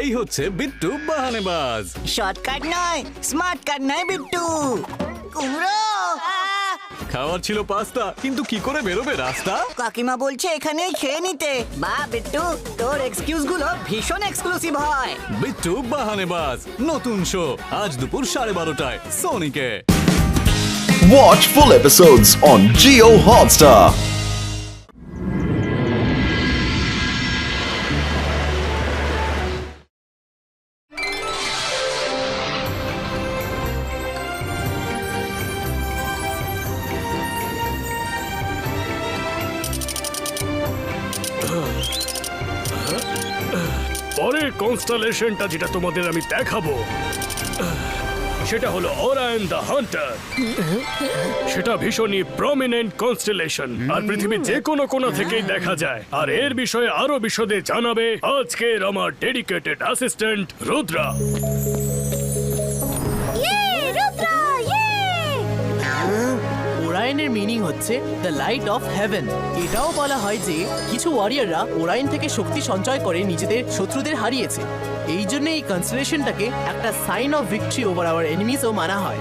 এই হচ্ছে বিট্টু বাহানেবাজ। শর্টকাট নয়, স্মার্ট কাট নয় বিট্টু। কুমড়ো খাওয়ার ছিল পাস্তা, কিন্তু কি করে বেরোবে রাস্তা? কাকিমা বলছে এখানেই খেয়ে নিতে। বা বিট্টু, তোর এক্সকিউজ গুলো ভীষণ এক্সক্লুসিভ হয়। বিট্টু বাহানেবাজ নতুন শো আজ দুপুর 12:30টায় সোনিকে। Watch full episodes on Jio Hotstar. পরের কনস্টেলেশনটা যেটা তোমাদের আমি দেখাবো সেটা হলো ওরায়ন দ্য হান্টার। সেটা ভীষণই প্রমিনেন্ট কনস্টেলেশন, আর পৃথিবীর যে কোনো কোণা থেকেই দেখা যায়। আর এর বিষয়ে আরো বিশদে জানাবে আজকের আমার ডেডিকেটেড অ্যাসিস্ট্যান্ট রুদ্রা। ওরায়নের মিনিং হচ্ছে দ্য লাইট অফ হেভেন। এটাও বলা হয় যে কিছু ওয়ারিয়াররা ওরায়ন থেকে শক্তি সঞ্চয় করে নিজেদের শত্রুদের হারিয়েছে। এই জন্য এই কনস্টেলেশনটাকে একটা sign of victory over our এনিমিজও মানা হয়।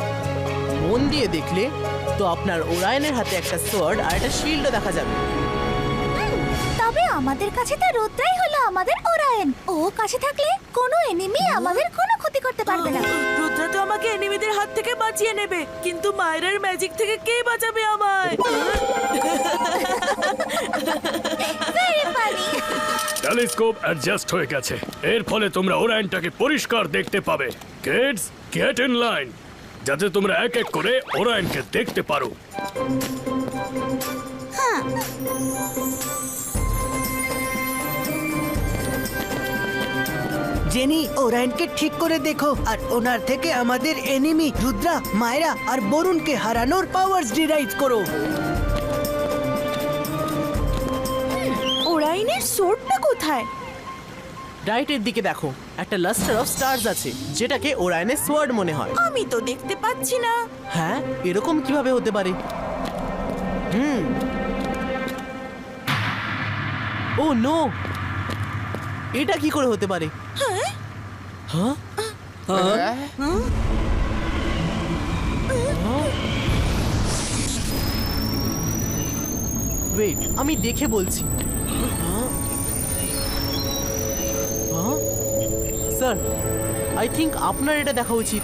মন দিয়ে দেখলে তো আপনার ওরায়নের হাতে একটা সোয়ার্ড আর একটা শিল্ডও দেখা যাবে। তবে আমাদের কাছে তো রুদ্রাই হলো আমাদের ওরায়ন। ও কাছে থাকলে কোনো এনিমি আমাদের কোনো ক্ষতি করতে পারবে না। রুদ্রা তো আমাকে এনিমিদের হাত থেকে বাঁচিয়ে নেবে, কিন্তু মায়ের ম্যাজিক থেকে কে বাঁচাবে আমায়? টেলিস্কোপ অ্যাডজাস্ট হয়ে গেছে, এর ফলে তোমরা ওরায়নটাকে পরিষ্কার দেখতে পাবে। কিডস, গেট ইন লাইন, যাতে তোমরা এক এক করে ওরায়নকে দেখতে পারো। জেনি, ওরায়নকে ঠিক করে দেখো আর ওনার থেকে আমাদের এনিমি রুদ্রা, মায়রা আর বরুণকে হারানোর পাওয়ারস ডিরাইভ করো। ওরায়নের সোর্ডটা কোথায়? রাইটের দিকে দেখো, একটা লাস্টার অফ স্টারস আছে, যেটাকে ওরায়নের সোয়ার্ড মনে হয়। আমি তো দেখতে পাচ্ছি না। হ্যাঁ, এরকম কিভাবে হতে পারে? ও নো, এটা কি করে হতে পারে? হ্যাঁ, ওয়েট, আমি দেখে বলছি। স্যার, আই থিঙ্ক আপনার এটা দেখা উচিত।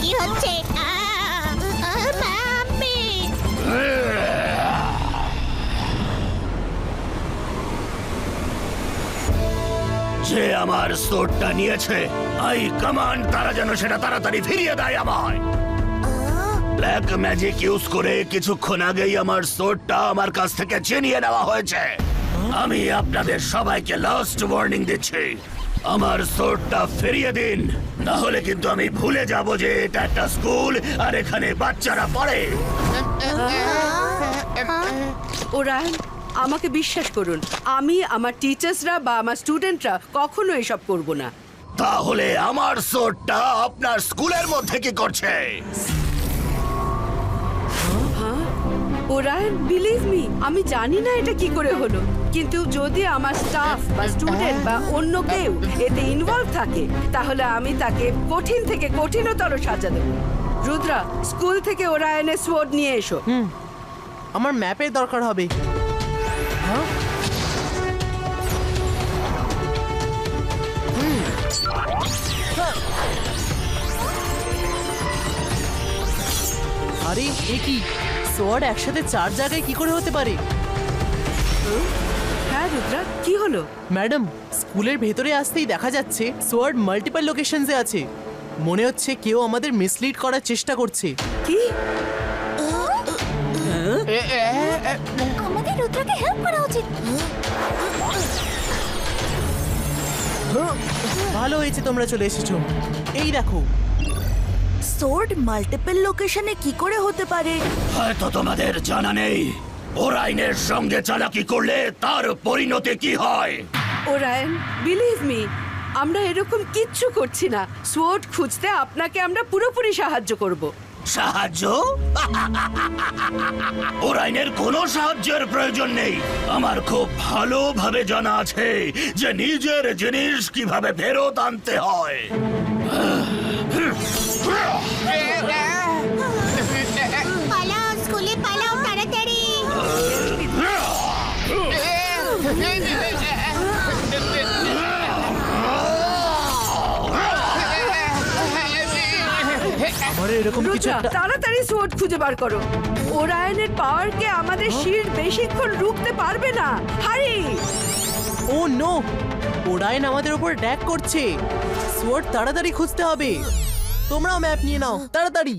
কি হচ্ছে? যে আমার সোর্ডটা নিয়েছে, আই কমান্ড তারা যেন সেটা তাড়াতাড়ি ফিরিয়ে দেয় আমায়। ব্ল্যাক ম্যাজিক ইউজ করে কিছুক্ষণ আগেই আমার সোর্ডটা আমার কাছ থেকে ছিনিয়ে নেওয়া হয়েছে। আমি আপনাদের সবাইকে লাস্ট ওয়ার্নিং দিচ্ছি, আমার সোর্ডটা ফিরিয়ে দিন, না হলে কিন্তু আমি ভুলে যাব যে এটা একটা স্কুল আর এখানে বাচ্চারা পড়ে। ওরায়ন, আমাকে বিশ্বাস করুন, আমি আমার টিচার্সরা বা আমার স্টুডেন্টরা কখনো এসব করব না। তাহলে আমার সোর্ডটা আপনার স্কুলের মধ্যে কি করছে? ওরায়ন, বিলিভ মি, আমি জানি না এটা কি করে হলো, কিন্তু যদি আমার স্টাফ বা স্টুডেন্ট বা অন্য কেউ এতে ইনভলভ থাকে, তাহলে আমি তাকে কঠিন থেকে কঠিনতর সাজা দেব। রুদ্রা, স্কুল থেকে ওরায়নের সোর্ড নিয়ে এসো। আমার ম্যাপের দরকার হবে। আরে এ কি, সোয়ার্ড একসাথে 4 জায়গায় কি করে হতে পারে? হ্যাঁ রুদ্রা, কি হলো? ম্যাডাম, স্কুলের ভেতরে আসতেই দেখা যাচ্ছে সোয়ার্ড মাল্টিপল লোকেশনসে আছে। মনে হচ্ছে কেউ আমাদের মিসলিড করার চেষ্টা করছে। কি? আমাদের রুদ্রাকে হেল্প করা উচিত। ভালো হয়েছে তোমরা চলে এসেছো। এই দেখো, সোর্ড মাল্টিপল লোকেশনে কি করে হতে পারে? হয়তো তোমাদের জানা নেই ওরায়নের সঙ্গে চালাকি করলে তার পরিণতি কি হয়। ওরায়ন, বিলিভ মি, আমরা এরকম কিচ্ছু করছি না। সোর্ড খুঁজতে আপনাকে আমরা পুরোপুরি সাহায্য করব। সাহায্য? ওরাইনের কোনো সাহায্যের প্রয়োজন নেই। আমার খুব ভালোভাবে জানা আছে যে নিজের জিনিস কিভাবে ফেরত আনতে হয়। পালাও স্কুলে পালাও তাড়াতাড়ি আমার এরকম কিছু রুদ্রা, একটা তাড়াতাড়ি সোর্ড খুঁজে বার করো। ওরায়নের পাওয়ারকে আমাদের শিল্ড বেশিক্ষণ রুখতে পারবে না। হারি! ও নো, ওরাইন আমাদের উপর অ্যাটাক করছে। সোয়ার্ড তাড়াতাড়ি খুঁজতে হবে। তোমরাও ম্যাপ নিয়ে নাও তাড়াতাড়ি।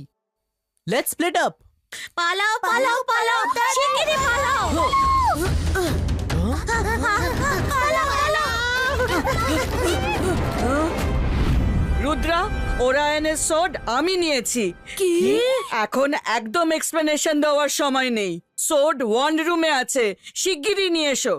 Let's split up. পালাও পালাও পালাও শিগগিরই পালাও পালাও পালাও রুদ্রা, ওরায়নের সোর্ড আমি নিয়েছি। কি? এখন একদম এক্সপ্লেনেশন দেওয়ার সময় নেই। সোর্ড ওয়ান্ড রুমে আছে, শিগগিরই নিয়ে এসো।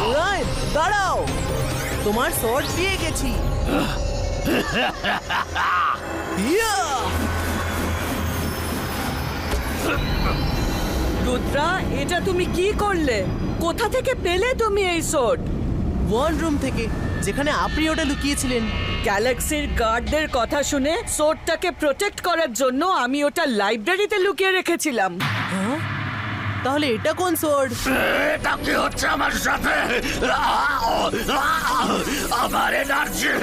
ওরাইন দাঁড়াও, তোমার সোর্ড পেয়ে গেছি। ইয়া! রুদ্রা, এটা তুমি কি করলে? কোথা থেকে পেলে তুমি এই সোর্ড? ওয়ান রুম থেকে, যেখানে আপনি ওটা লুকিয়েছিলেন। গ্যালাক্সির গার্ডদের কথা শুনে সোর্ডটাকে প্রোটেক্ট করার জন্য আমি ওটা লাইব্রেরিতে লুকিয়ে রেখেছিলাম। তাহলে এটা কোন সোর্ড? এটা কি হচ্ছে আমার সাথে? আমার এনার্জি,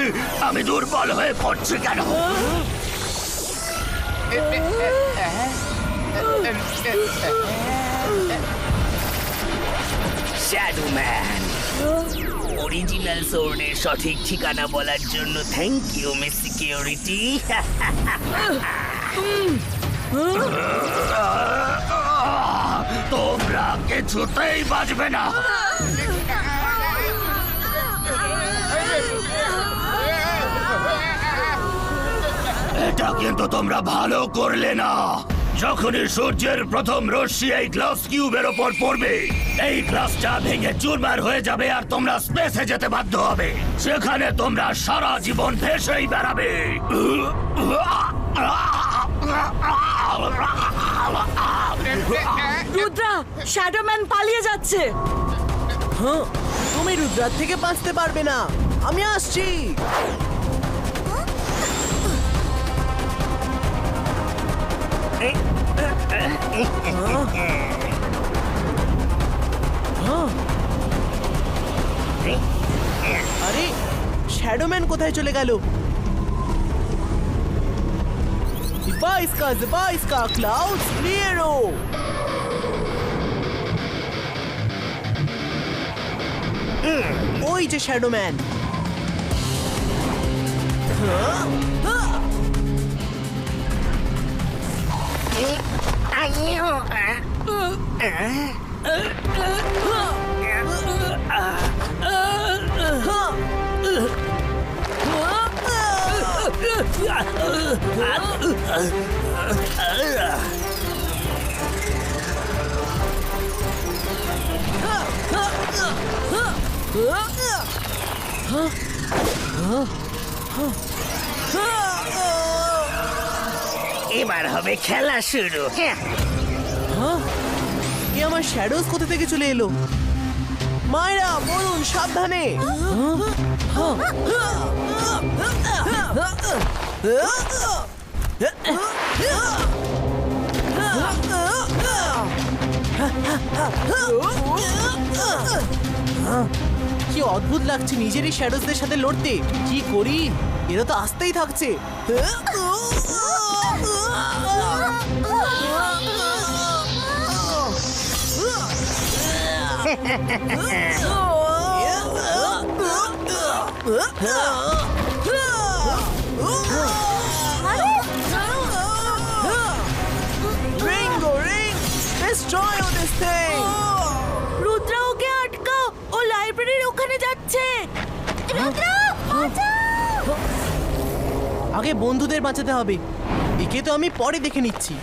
আমি দুর্বল হয়ে পড়ছি কেন? শ্যাডো ম্যান, অরিজিনাল সোর্ডের সঠিক ঠিকানা বলার জন্য থ্যাংক ইউ মিস সিকিউরিটি। তোমরা কিছুতেই বাঁচবে না। এটা কিন্তু তোমরা ভালো করলে না। যখনই সূর্যের প্রথম রশ্মি এই গ্লাস কিউবের ওপর পড়বে, এই গ্লাসটা ভেঙে চুরমার হয়ে যাবে আর তোমরা স্পেসে যেতে বাধ্য হবে। সেখানে তোমরা সারা জীবন ভেসেই বেড়াবে। রুদ্রা, শ্যাডোম্যান পালিয়ে যাচ্ছে। হ্যাঁ, তুমি রুদ্রার থেকে বাঁচতে পারবে না। আমি আসছি। আরে, শ্যাডোম্যান কোথায় চলে গেল? Zibaiska, Clouds, Clearo! ওই যে শ্যাডোম্যান। এবার হবে খেলা শুরু। এ আমার শ্যাডোজ কোথা থেকে চলে এলো? মায়েরা, বলুন সাবধানে। কি অদ্ভুত লাগছে নিজেরই শ্যাডোজদের সাথে লড়তে। কি করি, এরা তো আসতেই থাকছে। Ringo, ring! Destroy this thing! Rudra, ওকে আটকাও, ও লাইব্রেরির ওখানে যাচ্ছে। আগে বন্ধুদের বাঁচাতে হবে। একে তো আমি পরে দেখে নিচ্ছি।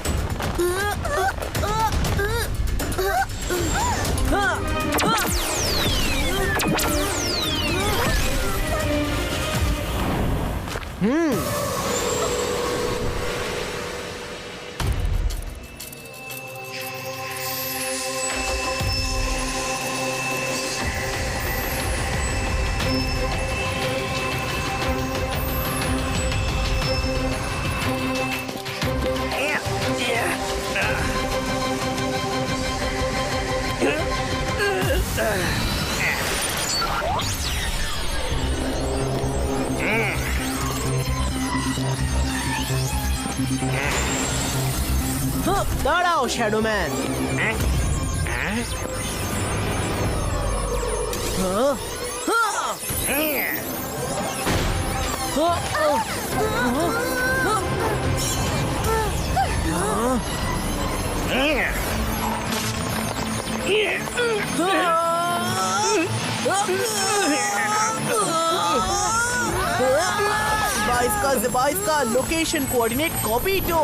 দাঁড়াও শ্যাডোম্যান।22 का location coordinate copy to.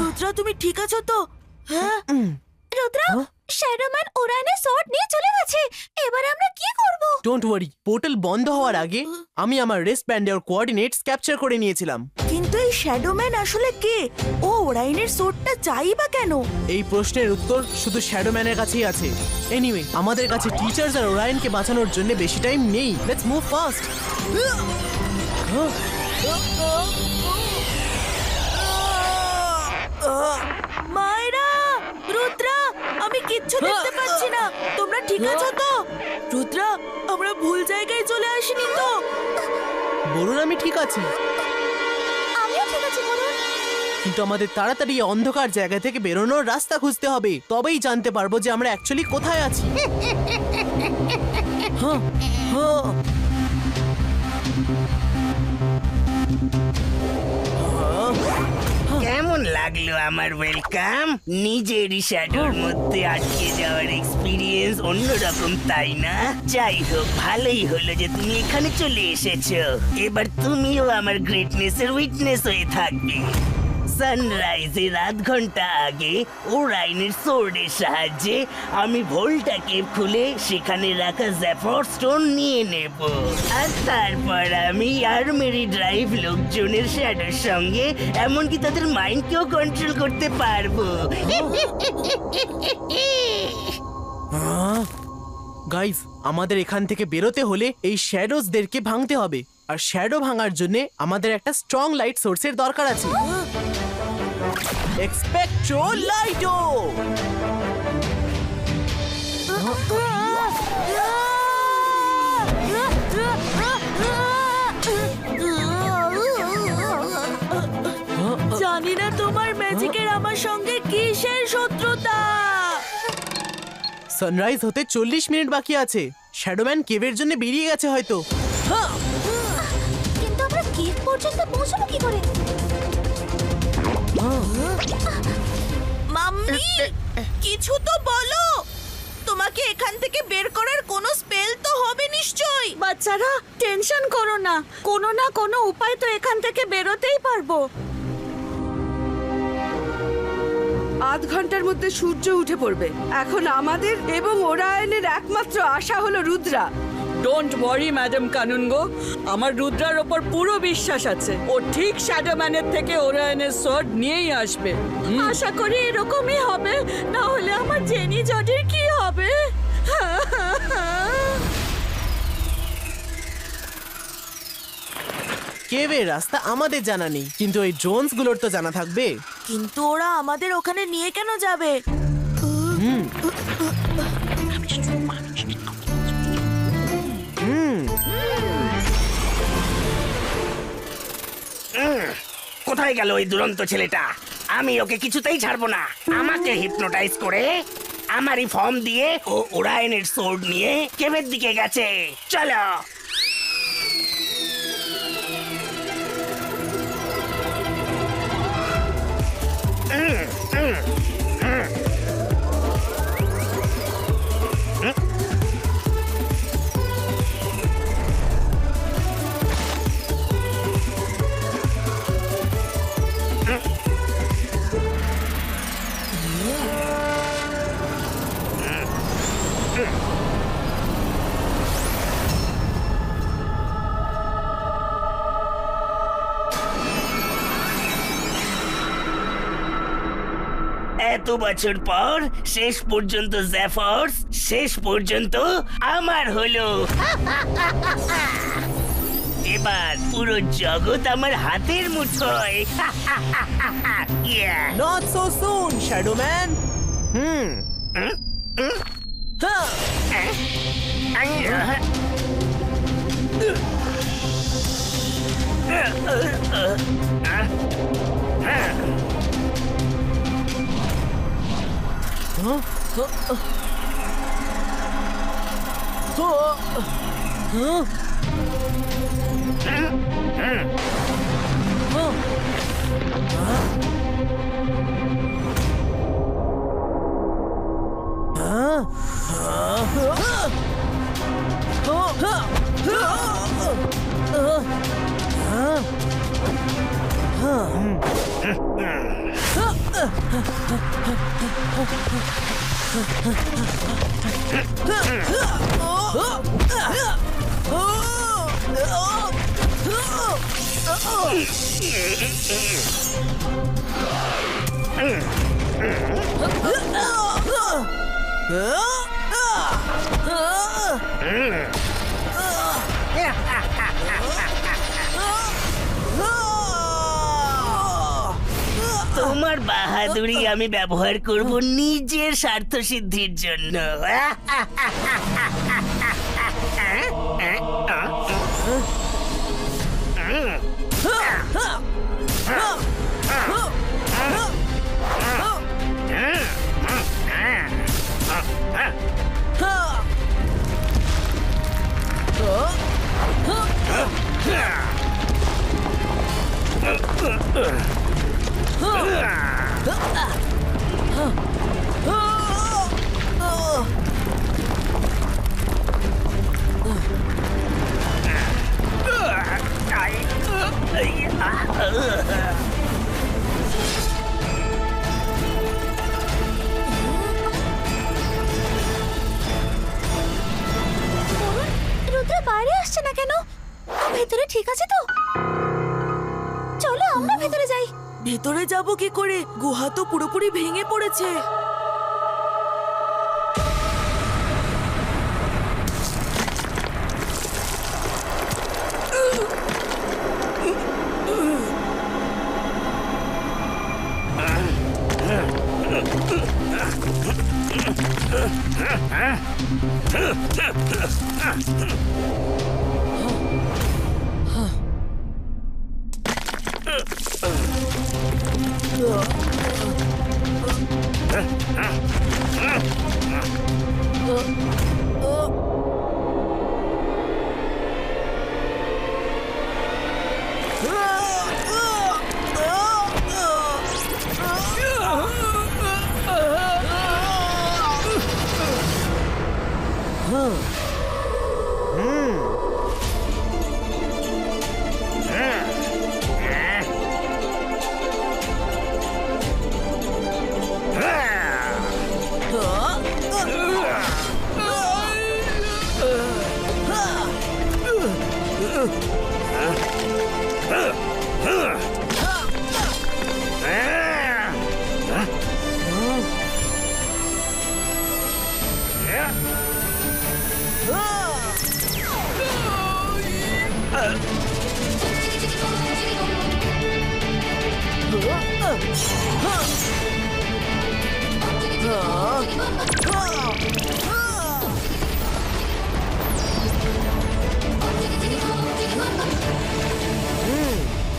Rudra তুমি ঠিক আছো তো? হ্যাঁ রুদ্রা, শ্যাডোম্যান ওরাইনের সোর্ড নিয়ে চলে গেছে। এবার আমরা কি করব? ডোন্ট ওয়ারি, পোর্টাল বন্ধ হওয়ার আগে আমি আমার রিস্ট ব্যান্ডের কোঅর্ডিনেটস ক্যাপচার করে নিয়েছিলাম। কিন্তু এই শ্যাডোম্যান আসলে কে? ও ওরাইনের সোর্ডটা চাই বা কেন? এই প্রশ্নের উত্তর শুধু শ্যাডোম্যানের কাছেই আছে। এনিওয়ে, আমাদের কাছে টিচার্স আর ওরাইনকে বাঁচানোর জন্য বেশি টাইম নেই। Let's move fast. মায়েরা, রুদ্রা, আমি কিচ্ছু দেখতে পাচ্ছি না। তোমরা ঠিক আছো তো? রুদ্রা, আমরা ভুল জায়গায় চলে আসিনি তো? বলুন আমি ঠিক আছি, আমিও ঠিক আছি বলুন। কিন্তু আমাদের তাড়াতাড়ি এই অন্ধকার জায়গা থেকে বেরোনোর রাস্তা খুঁজতে হবে। তবেই জানতে পারবো যে আমরা অ্যাকচুয়ালি কোথায় আছি। কেমন লাগলো আমার ওয়েলকাম? নিজেরই শ্যাডোর মধ্যে আটকে যাওয়ার এক্সপিরিয়েন্স অন্যরকম, তাই না? যাই হোক, ভালোই হলো যে তুমি এখানে চলে এসেছো। এবার তুমিও আমার গ্রেটনেসের উইটনেস হয়ে থাকবে। সানরাইজের আধ ঘন্টা আগে ওরাইনের সোর্ডের সাহায্যে আমি ভোল্টাকে খুলে সেখানে রাখা জ্যাফর স্টোন নিয়ে নেব, আর তারপর আমি আর্মেরি ড্রাইভ লোকজনের শ্যাডোর সঙ্গে এমনকি তাদের মাইন্ডকেও কন্ট্রোল করতে পারবো। গাইজ, আমাদের এখান থেকে বেরোতে হলে এই শ্যাডোজদেরকে ভাঙতে হবে। আর শ্যাডো ভাঙার জন্য আমাদের একটা স্ট্রং লাইট সোর্সের দরকার আছে। এক্সপেক্ট্রো লাইটো। জানি না তোমার ম্যাজিকের আমার সঙ্গে কিসের শত্রুতা। সানরাইজ হতে 40 মিনিট বাকি আছে। শ্যাডোম্যান কেভের জন্য বেরিয়ে গেছে হয়তো। কিন্তু আমরা কেভ পর্যন্ত পৌঁছাবো কি করে? মাম্মি, কিছু তো বলো। তোমাকে এখান থেকে বের করার কোনো স্পেল তো হবে নিশ্চয়ই। বাচ্চারা, টেনশন করো না, কোনো না কোনো উপায় তো এখান থেকে বেরোতেই পারবো। আধ ঘন্টার মধ্যে সূর্য উঠে পড়বে। এখন আমাদের এবং ওরায়নের একমাত্র আশা হলো Rudra. Don't worry madam kanungo, আমার রুদ্রার ওপর পুরো বিশ্বাস আছে। ও ঠিক শ্যাডোম্যানের থেকে ওরায়নের সোর্ড নিয়েই আসবে। আশা করি এরকমই হবে, না হলে আমার জেনি জডির কি হবে? কেভের রাস্তা আমাদের জানা নেই, কিন্তু ওই ড্রোনস গুলোর তো জানা থাকবে। কিন্তু ওরা আমাদের ওখানে নিয়ে কেন যাবে? কোথায় গেল ওই দুরন্ত ছেলেটা? আমি ওকে কিছুতেই ছাড়বো না। আমাকে হিপনোটাইজ করে আমারই ফর্ম দিয়ে ও ওরায়নের সোর্ড নিয়ে কেভের দিকে গেছে। চলো। এত বছর পর শেষ পর্যন্ত জেফার্স শেষ পর্যন্ত আমার হলো। এবার পুরো জগৎ আমার হাতের মুঠোয়। Yeah. Not so soon shadow man. তোমার বাহাদুরি আমি ব্যবহার করব নিজের স্বার্থ সিদ্ধির জন্য। রুদ্র বাইরে আসছে না কেন? ভেতরে ঠিক আছে তো? চলো আমরা ভেতরে যাই। ভেতরে যাব কি করে? গুহা তো পুরোপুরি ভেঙে পড়েছে।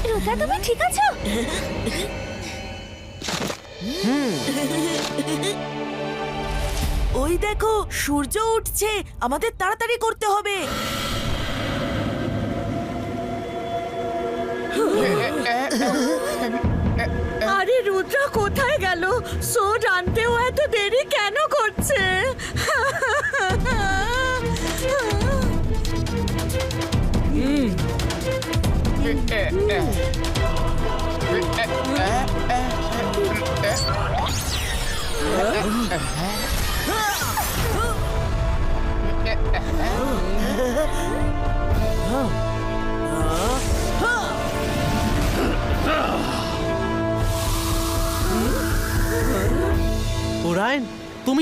রুদ্রা তুমি ঠিক আছো? ওই দেখো সূর্য উঠছে, আমাদের তাড়াতাড়ি করতে হবে। আরে রুদ্রা কোথায় গেল? সোড আনতেও এত দেরি কেন করছে?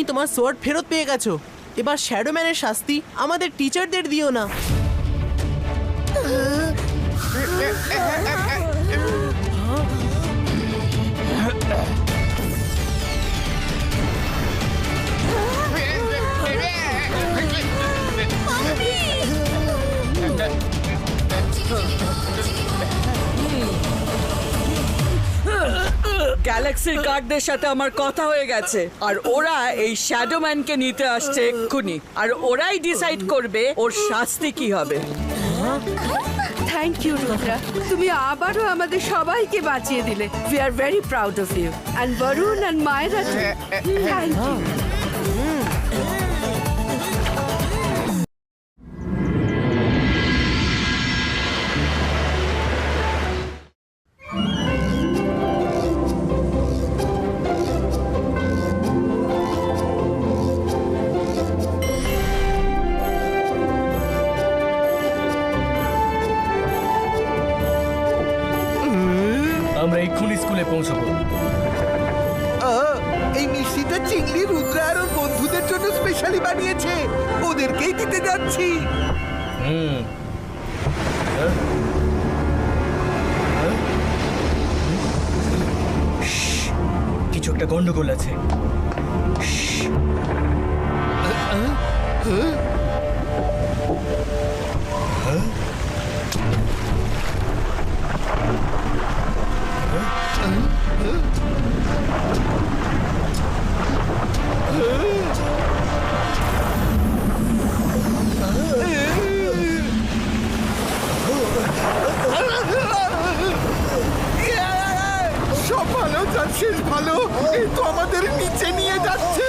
তুমি তোমার সোয়ার্ড ফেরত পেয়ে গেছো। এবার শ্যাডো ম্যানের শাস্তি আমাদের টিচারদের দিও না। গ্যালাক্সির গার্ডদের সাথে আমার কথা হয়ে গেছে, আর ওরা এই শ্যাডো ম্যানকে নিতে আসছে এক্ষুনি, আর ওরাই ডিসাইড করবে ওর শাস্তি কি হবে। থ্যাংক ইউ রুদ্রা, তুমি আবারও আমাদের সবাইকে বাঁচিয়ে দিলে। We are very proud of you, and Varun and Mayera thank you. আমরা এক্ষুনি স্কুলে পৌঁছবো। এই মিষ্টিটা চিংড়ি রুদ্রা আর ওর বন্ধুদের জন্য স্পেশালি বানিয়েছে, ওদেরকেই দিতে যাচ্ছি। কিছু একটা গন্ডগোল আছে। সব ভালো যাচ্ছিস, ভালো। এই তো আমাদের নিচে নিয়ে যাচ্ছে।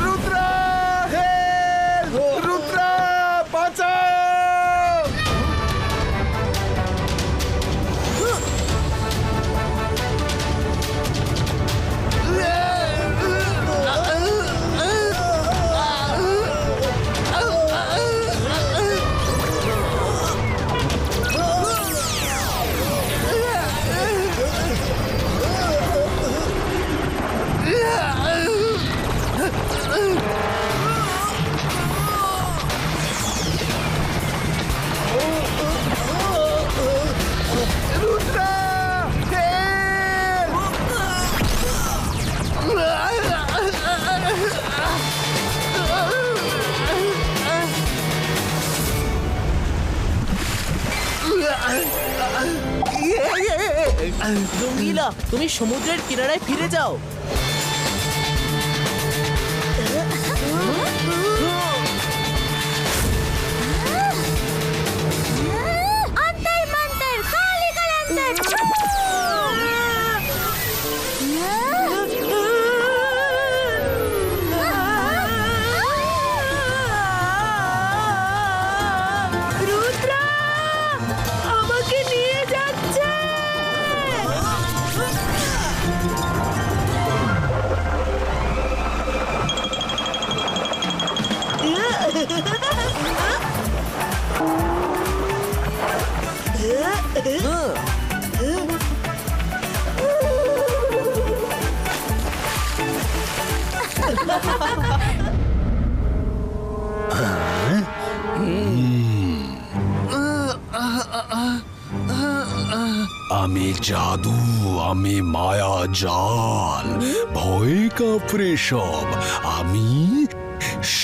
রুদ্রা, রুদ্রা বাঁচাও! রঙ্গিলা, তুমি সমুদ্রের কিনারায় ফিরে যাও। अंतर मंतर काली कलंतर। রুদ্রা আমাকে নিয়ে যাচ্ছে। আমি জাদু, আমি মায়া জাল, ভয় কাপড়ে সব, আমি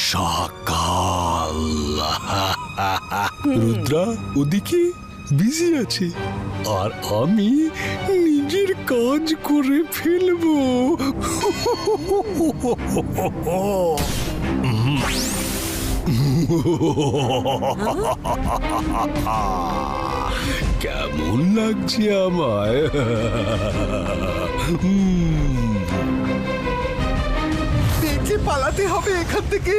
সকাল। রুদ্রা ওদিকে বিজি আছে, আর আমি নিজের কাজ করে ফেলবো। কেমন লাগছে আমায়? বেঁচে পালাতে হবে এখান থেকে।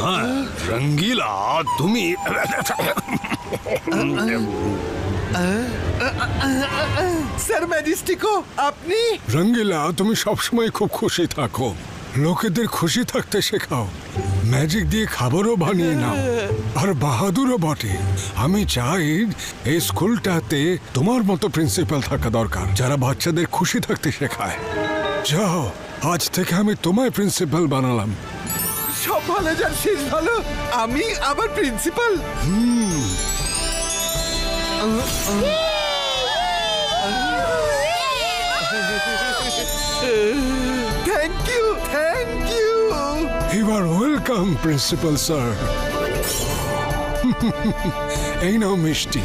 হ্যাঁ, রঙ্গিলা তুমি স্যার ম্যাজিস্টিকো, আপনি? রঙ্গিলা তুমি সবসময় খুব খুশি থাকো। লোকেদের খুশি থাকতে শেখাও, ম্যাজিক দিয়ে খাবারও বানিয়ে নাও, আর বাহাদুরও বটে। আমি চাই এই স্কুলটাতে তোমার মতো প্রিন্সিপাল থাকা দরকার, যারা বাচ্চাদের খুশি থাকতে শেখায়। যাও, আজ থেকে আমি তোমায় প্রিন্সিপাল বানালাম। সব ভালো যার শেষ ভালো, আমি আবার principal. Thank you, thank you. You are welcome, principal sir. এই নাও মিষ্টি,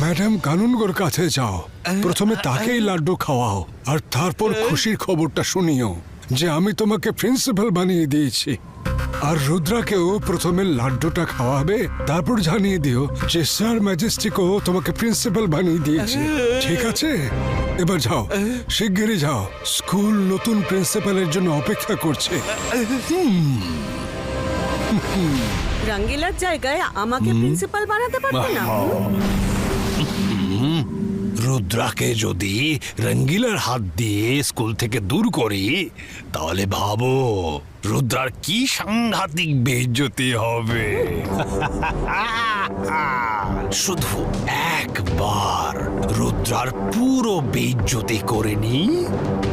ম্যাডাম কানুনগোর কাছে যাও, প্রথমে তাকেই লাড্ডু খাওয়াও, আর তারপর খুশির খবরটা শুনিও যে আমি তোমাকে প্রিন্সিপাল বানিয়ে দিয়েছি। আর রুদ্রাকেও প্রথমে লাড্ডুটা খাওয়াবে, তারপর জানিয়ে দিও যে স্যার ম্যাজেস্টিকও তোমাকে প্রিন্সিপাল বানিয়ে দিয়েছে। ঠিক আছে? এবার যাও, শিগগিরই যাও, স্কুল নতুন প্রিন্সিপালের জন্য অপেক্ষা করছে। রঙ্গিলার জায়গায় আমাকে প্রিন্সিপাল বানাতে পারবে না? রুদ্রাকে যদি রঙ্গিলার হাত দিয়ে স্কুল থেকে দূর করি, তাহলে ভাবো রুদ্রার কি সাংঘাতিক বেইজ্জতি হবে। শুধু একবার রুদ্রার পুরো বেইজ্জতি করে নি,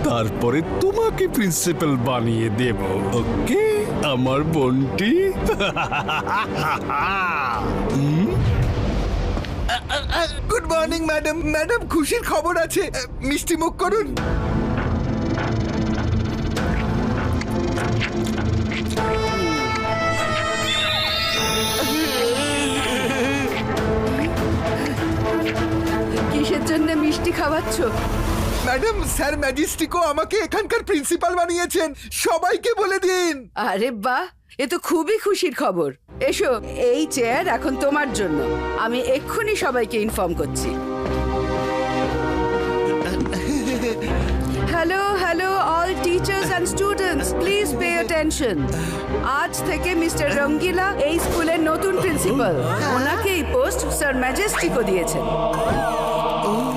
তারপরে তোমাকে প্রিন্সিপাল বানিয়ে দেব। ওকে আমার বোনটি? Good morning madam. ম্যাডাম, খুশির খবর আছে, মিষ্টি মুখ করুন। কিসের জন্য মিষ্টি খাওয়াচ্ছ? ম্যাডাম, স্যার ম্যাজেস্টিকও আমাকে এখানকার প্রিন্সিপাল বানিয়েছেন, সবাইকে বলে দিন। আরে বাহ, এ তো খুবই খুশির খবর। এসো, এই চেয়ার এখন তোমার জন্য। আমি এক্ষুনি সবাইকে ইনফর্ম করছি। Hello hello all teachers and students, please pay attention. আজ থেকে মিস্টার রঙ্গিলা এই স্কুলের নতুন প্রিন্সিপাল। ওনাকে এই পোস্ট স্যার ম্যাজেস্টিকও দিয়েছেন।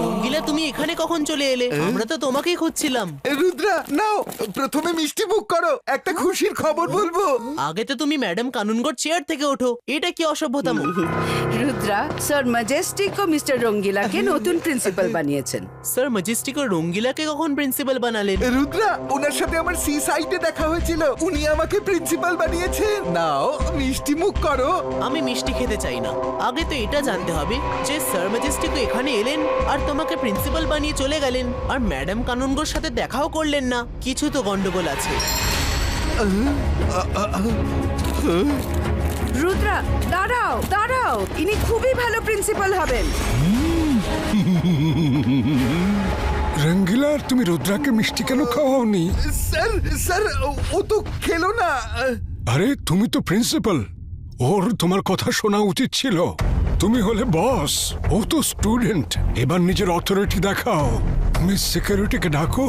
রঙ্গিলা, তুমি এখানে কখন চলে এলে? আমরা তো তোমাকেই খুঁজছিলাম। রুদ্রা, নাও, প্রথমে মিষ্টি মুখ করো, একটা খুশির খবর বলবো। আগে তো তুমি ম্যাডাম কানুনগোর চেয়ার থেকে ওঠো, এটা কি অসভ্যতাম? রুদ্রা, স্যার ম্যাজেস্টিক ও মিস্টার রঙ্গিলাকে নতুন প্রিন্সিপাল বানিয়েছেন। স্যার ম্যাজেস্টিক ও রঙ্গিলাকে কখন প্রিন্সিপাল বানালেন? রুদ্রা, ওনার সাথে আমার সি সাইডে দেখা হয়েছিল, উনি আমাকে প্রিন্সিপাল বানিয়েছেন। নাও, মিষ্টি মুখ করো। আমি মিষ্টি খেতে চাই না। আগে তো এটা জানতে হবে যে স্যার ম্যাজেস্টিক এখানে এলেন আর তোমাকে প্রিন্সিপাল বানিয়ে চলে গেলেন, আর ম্যাডাম কানুনগোর সাথে দেখাও করলেন না। কিছু তো গন্ডগোল আছে। রুদ্রা, দাঁড়াও দাঁড়াও, ইনি খুবই ভালো প্রিন্সিপাল হবেন। রঙ্গিলা, তুমি রুদ্রাকে মিষ্টি কেন খাওয়াওনি? স্যার, স্যার, ও তো খেলো না। আরে তুমি তো প্রিন্সিপাল, ওর তোমার কথা শোনা উচিত ছিল। তুমি হলে বস, ও তো স্টুডেন্ট। এবার নিজের অথরিটি দেখাও। মিস সিকিউরিটিকে ডাকো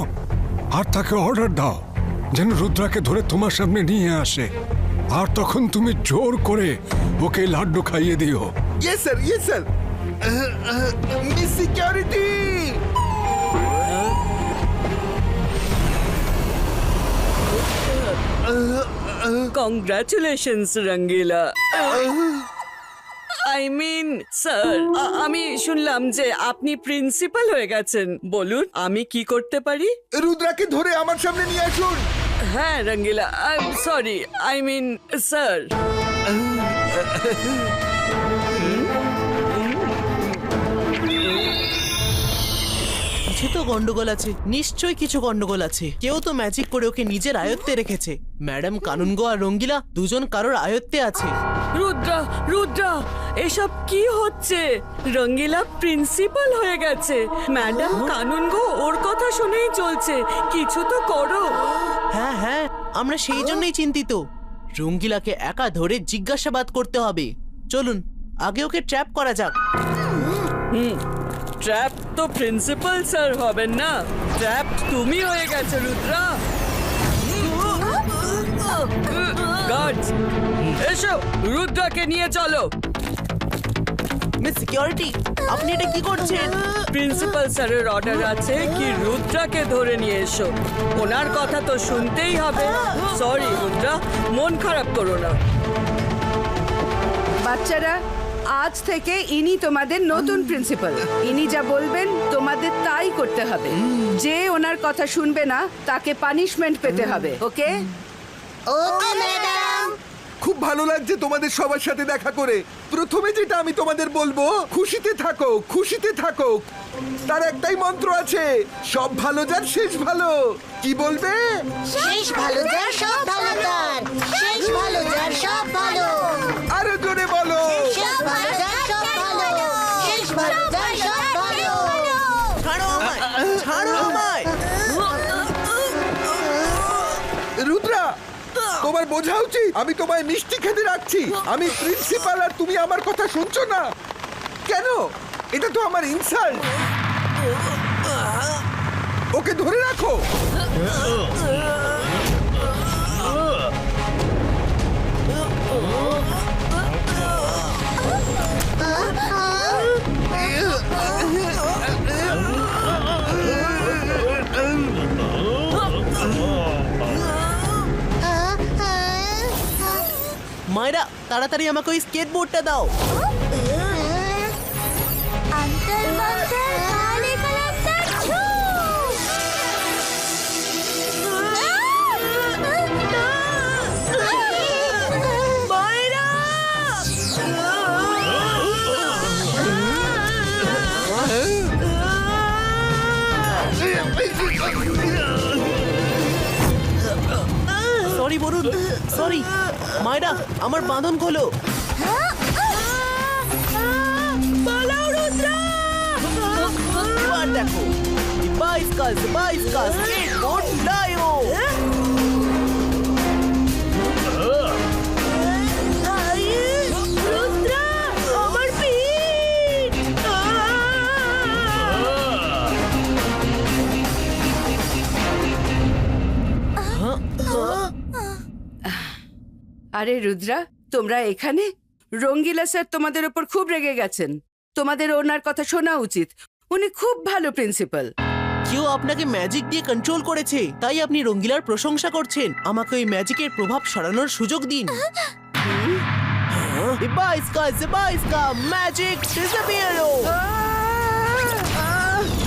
আর তাকে অর্ডার দাও যেন রুদ্রাকে ধরে তোমার সামনে নিয়ে আসে, আর তখন তুমি জোর করে ওকে লাড্ডু খাইয়ে দিও। Yes sir, yes sir. Miss security, congratulations Rangila. I mean sir, আমি শুনলাম যে আপনি প্রিন্সিপাল হয়ে গেছেন। বলুন আমি কি করতে পারি? রুদ্রাকে ধরে আমার সামনে নিয়ে আসুন। হ্যাঁ Rangila, I am sorry, I mean sir. কিছু তো গন্ডগোল আছে, নিশ্চয়ই কিছু গন্ডগোল আছে। কেউ তো ম্যাজিক করে ওকে নিজের আয়ত্তে রেখেছে। ম্যাডাম কানুনগো আর রঙ্গিলা দুজন কারোর আয়ত্তে আছে। রুদ্রা, রুদ্রা, এসব কি হচ্ছে? রঙ্গিলা প্রিন্সিপাল হয়ে গেছে, ম্যাডাম কানুনগো ওর কথা শুনেই চলছে। কিছু তো করো। হ্যাঁ হ্যাঁ, আমরা সেই জন্যই চিন্তিত। রঙ্গিলাকে একা ধরে জিজ্ঞাসাবাদ করতে হবে। চলুন আগে ওকে ট্র্যাপ করা যাক। ট্র্যাপ তো প্রিন্সিপাল স্যার হবেন না, ট্র্যাপ তুমি হয়ে গেছে রুদ্রা। গার্ডস, এসো, রুদ্রাকে নিয়ে চলো। মিস সিকিউরিটি, আপনি এটা কি করছেন? প্রিন্সিপাল স্যারের অর্ডার আছে কি রুদ্রাকে ধরে নিয়ে এসো। ওনার কথা তো শুনতেই হবে। সরি রুদ্রা, মন খারাপ করো না। বাচ্চারা, আজ থেকে ইনি তোমাদের নতুন প্রিন্সিপাল। ইনি যা বলবেন তোমাদের তাই করতে হবে। যে ওনার কথা শুনবে না তাকে পানিশমেন্ট পেতে হবে, ওকে? Okay madam. খুব ভালো লাগছে তোমাদের সবার সাথে দেখা করে। প্রথমে যেটা আমি তোমাদের বলবো, খুশিতে থাকো, খুশিতে থাকো। তার একটাই মন্ত্র আছে, সব ভালো যার শেষ ভালো। কি বলবে? শেষ ভালো যার সব ভালো তার, শেষ ভালো যার সব ভালো। আরো জোরে বলো। শেষ ভালো যার সব ভালো, শেষ ভালো যার সব ভালো। ছাড়ো আমায়, ছাড়ো আমায়। রুদ্রা, তোমার বোঝা উচিত আমি তোমায় মিষ্টি খেতে রাখছি। আমি প্রিন্সিপাল আর তুমি আমার কথা শুনছো না কেন? এটা তো আমার ইনসাল্ট। ওকে ধরে রাখো। মায়েরা, তাড়াতাড়ি আমাকে ওই স্কেটবোর্ডটা দাও। অন্তর মন্তর কালে কলমটার ছু। মায়েরা! Sorry Varun, sorry. মায়েরা, আমার বাঁধন খোলো। পালাও রুদ্রা! এবার দেখো, স্কেটবোর্ড লায়ো। রুদ্রা, আমার পিঠ! আরে রুদ্রা, তোমরা এখানে? রঙ্গিলা স্যার তোমাদের ওপর খুব রেগে গেছেন। তোমাদের ওনার কথা শোনা উচিত। উনি খুব ভালো প্রিন্সিপাল। কেউ আপনাকে ম্যাজিক দিয়ে কন্ট্রোল করেছে, তাই আপনি রঙ্গিলার প্রশংসা করছেন। আমাকে ওই ম্যাজিকের প্রভাব সরানোর সুযোগ দিন। ম্যাজিক ডিসঅ্যাপিয়ারো।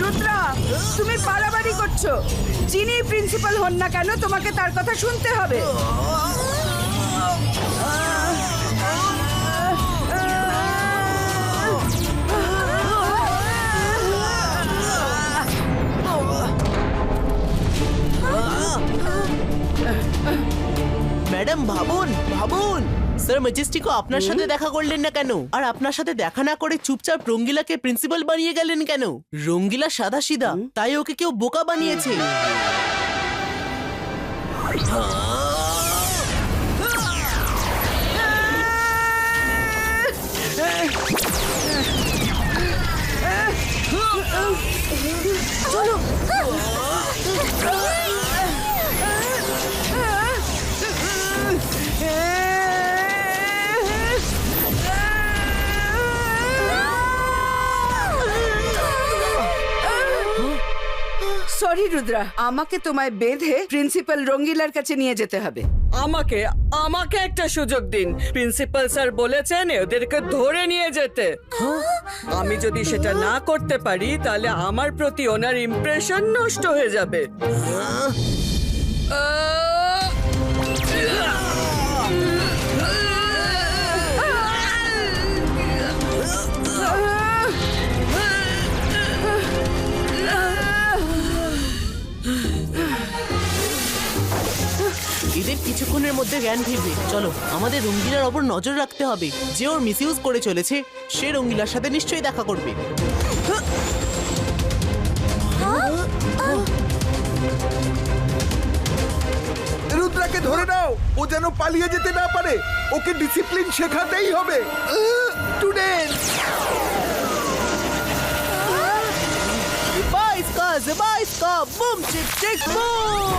রুদ্রা, তুমি পারাবারি করছো। যিনি প্রিন্সিপাল হন না কেন, তোমাকে তার কথা শুনতে হবে। ম্যাডাম, ভাবুন ভাবুন, স্যার ম্যাজেস্টিকো আপনার সাথে দেখা করলেন না কেন? আর আপনার সাথে দেখা না করে চুপচাপ রঙ্গিলাকে প্রিন্সিপাল বানিয়ে গেলেন কেন? রঙ্গিলা সাদাসিধা, তাই ওকে কেউ বোকা বানিয়েছে। চলো। সরি রুদ্রা, আমাকে তোমায় বেঁধে প্রিন্সিপাল রঙ্গিলার কাছে নিয়ে যেতে হবে। আমাকে আমাকে একটা সুযোগ দিন। প্রিন্সিপাল স্যার বলেছেন ওদেরকে ধরে নিয়ে যেতে। আমি যদি সেটা না করতে পারি তাহলে আমার প্রতি ওনার ইমপ্রেশন নষ্ট হয়ে যাবে। এদের কিছুক্ষণের মধ্যে জ্ঞান ফিরবে। চলো, আমাদের রঙ্গিলার ওপর নজর রাখতে হবে। যে ওর মিসইউজ করে চলেছে, সে রঙ্গিলার সাথে নিশ্চয়ই দেখা করবে। রুদ্রাকে ধরে নাও, ও যেন পালিয়ে যেতে না পারে। ওকে ডিসিপ্লিন শেখাতেই হবে। Student, Zebaiska, boom, chick, chick, boom!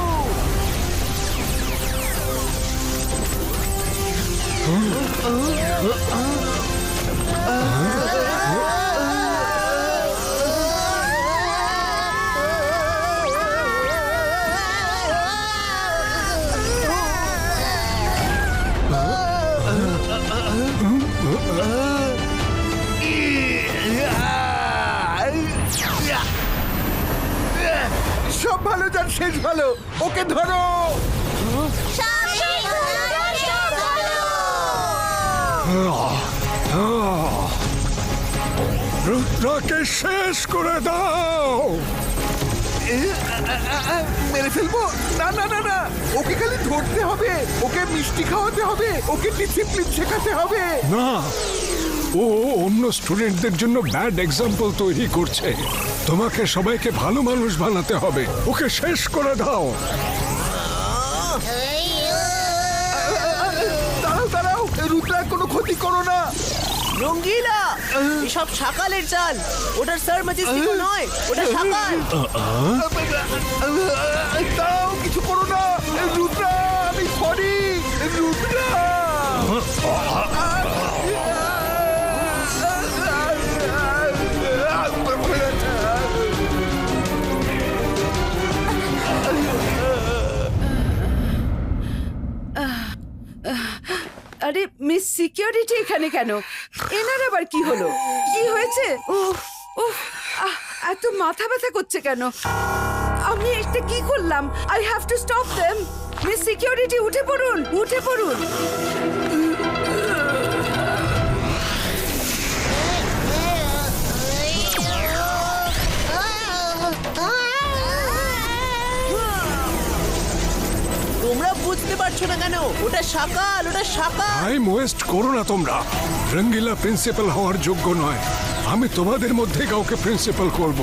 শেষ ভালো। ওকে ধরো। রুদ্রাকে শেষ করে দাও। মেরে ফেলবো? না না না না, ওকে খালি ধরতে হবে, ওকে মিষ্টি খাওয়াতে হবে, ওকে ডিসিপ্লিন শেখাতে হবে। না, ও অন্য স্টুডেন্টদের জন্য ব্যাড এক্সাম্পল তৈরি করছে। তোমাকে সবাইকে ভালো মানুষ বানাতে হবে। ওকে শেষ করে দাও। দাঁড়াও দাঁড়াও, রুদ্রার কোনো ক্ষতি করো না। রঙ্গিলা, এসব শাকালের চাল। ওটার স্যার ম্যাজেস্টিক নয়, ওটা শাকাল। দাঁড়াও, কিছু করো না। রুদ্রা, আমি সরি। রুদ্রা, আরে মিস সিকিউরিটি এখানে কেন? এনার আবার কি হলো? কি হয়েছে? উফ উফ, এত মাথা ব্যথা করছে কেন? আমি এটা কি করলাম? I have to stop them. Miss security উঠে পড়ুন, উঠে পড়ুন। তোমরা বুঝতে পারছো না কেন? ওটা শাকাল, ওটা শাকাল। টাইম ওয়েস্ট করো না তোমরা। রঙ্গিলা প্রিন্সিপাল হওয়ার যোগ্য নয়। আমি তোমাদের মধ্যে কাউকে প্রিন্সিপাল করব।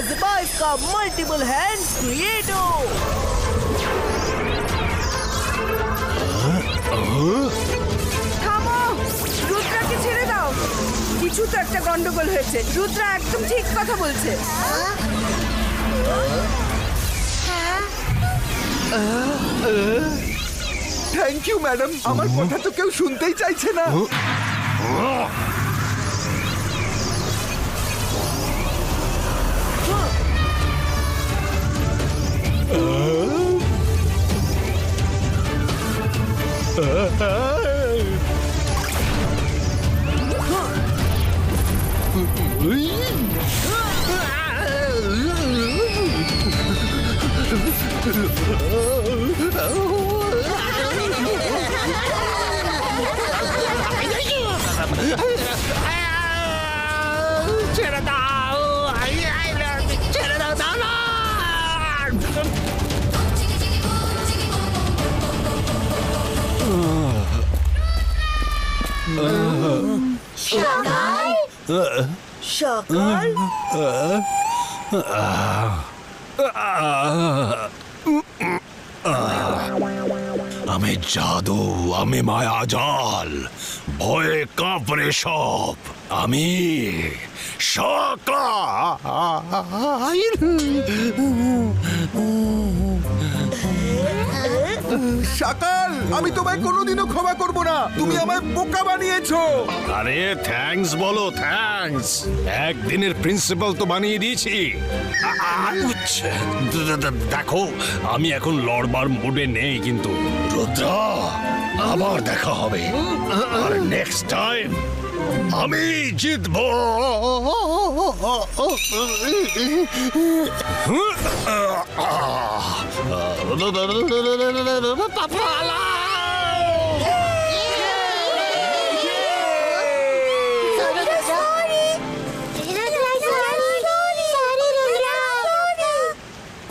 जिबा इसका मल्टीपल हैंड्स क्रिएटो। থামো, রুদ্রাকে ছেড়ে দাও। কিছু তো একটা গন্ডগোল হয়েছে। রুদ্রা একদম ঠিক কথা বলছে। Thank you madam. আমার কথা তো কেউ শুনতেই চাইছে না। ছেড়ে দাও, ছেড়ে দাও, দাও না। শাকাল? আমি জাদু, আমি মায়াজাল, ভয়ে কাঁপড়ে সব। আমি শাকাল, আমি তোমায় কোনোদিনও ক্ষমা করব না। তুমি আমায় বোকা বানিয়েছো। আরে থ্যাঙ্কস বলো, থ্যাঙ্কস। একদিনের প্রিন্সিপাল তো বানিয়ে দিয়েছি। দেখো, আমি এখন লড়বার মুডে নেই, কিন্তু রুদ্রা, আবার দেখা হবে। আর নেক্সট টাইম আমি জিতবো।